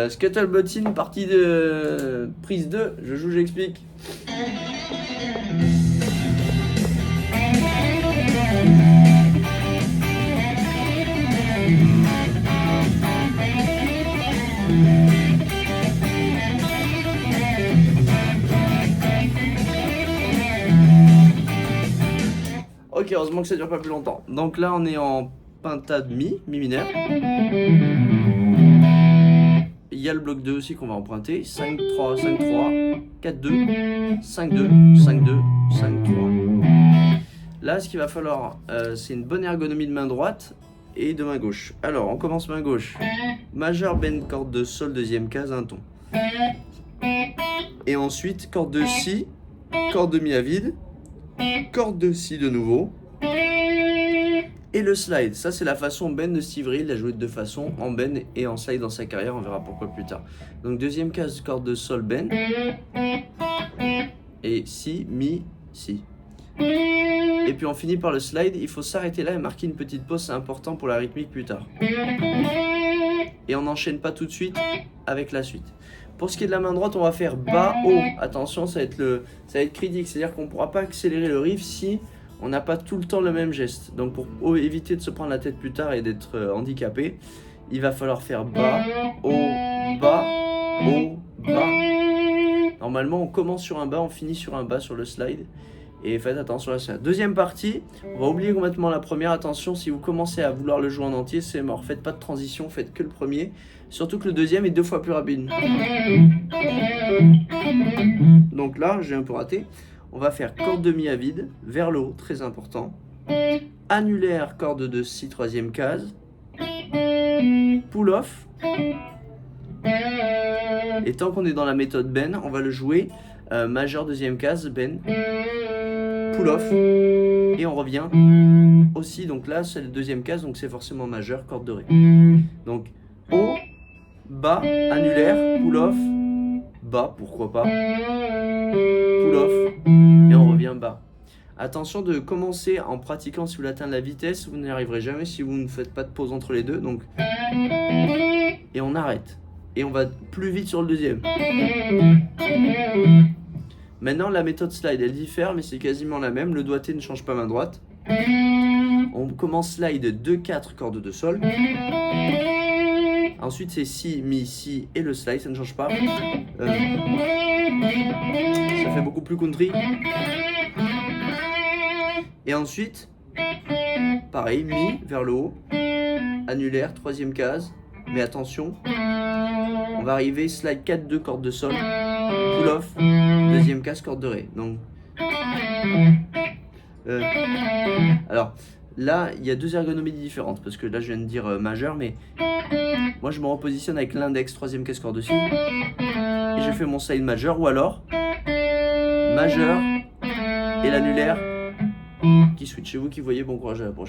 Scuttlebottin, partie de prise 2, je joue, j'explique. Ok, heureusement que ça dure pas plus longtemps. Donc là, on est en penta de mi mineur. Il y a le bloc 2 aussi qu'on va emprunter. 5, 3, 5, 3, 4, 2, 5, 2, 5, 2, 5, 3. Là, ce qu'il va falloir, c'est une bonne ergonomie de main droite et de main gauche. Alors, on commence main gauche. Majeur, bend, corde de sol, deuxième case, un ton. Et ensuite, corde de si, corde de mi à vide, corde de si de nouveau. Et le slide, ça c'est la façon bend de Steve Reed, il a joué de deux façons, en bend et en slide dans sa carrière, on verra pourquoi plus tard. Donc deuxième case, corde de sol, bend. Et si, mi, si. Et puis on finit par le slide, il faut s'arrêter là et marquer une petite pause, c'est important pour la rythmique plus tard. Et on n'enchaîne pas tout de suite avec la suite. Pour ce qui est de la main droite, on va faire bas, haut. Attention, ça va être critique, c'est-à-dire qu'on ne pourra pas accélérer le riff si on n'a pas tout le temps le même geste. Donc pour éviter de se prendre la tête plus tard et d'être handicapé, il va falloir faire bas, haut, bas, haut, bas. Normalement, on commence sur un bas, on finit sur un bas sur le slide. Et faites attention à ça. Deuxième partie, on va oublier complètement la première. Attention, si vous commencez à vouloir le jouer en entier, c'est mort. Faites pas de transition, faites que le premier. Surtout que le deuxième est 2 fois plus rapide. Donc là, j'ai un peu raté. On va faire corde de mi à vide, vers le haut, très important. Annulaire, corde de si, troisième case. Pull off. Et tant qu'on est dans la méthode bend, on va le jouer majeur, deuxième case, bend. Pull off. Et on revient aussi, donc là c'est la deuxième case, donc c'est forcément majeur, corde de ré. Donc haut, bas, annulaire, pull off, bas, pourquoi pas, pull off, et on revient bas. Attention de commencer en pratiquant, si vous voulez atteindre la vitesse, vous n'y arriverez jamais si vous ne faites pas de pause entre les deux. Donc, et on arrête. Et on va plus vite sur le deuxième. Maintenant, la méthode slide, elle diffère, mais c'est quasiment la même. Le doigté ne change pas main droite. On commence slide 2-4, corde de sol. Ensuite, c'est si, mi, si et le slide, ça ne change pas. Ça fait beaucoup plus country. Et ensuite, pareil, mi vers le haut. Annulaire, troisième case. Mais attention, on va arriver slide 4-2, corde de sol. Pull off, deuxième case, corde de ré. Donc, alors là, il y a deux ergonomies différentes parce que là, je viens de dire majeur, mais moi, je me repositionne avec l'index, troisième case, corde de si, et je fais mon slide majeur ou alors majeur et l'annulaire qui switch. C'est vous qui voyez. Bon courage à la prochaine.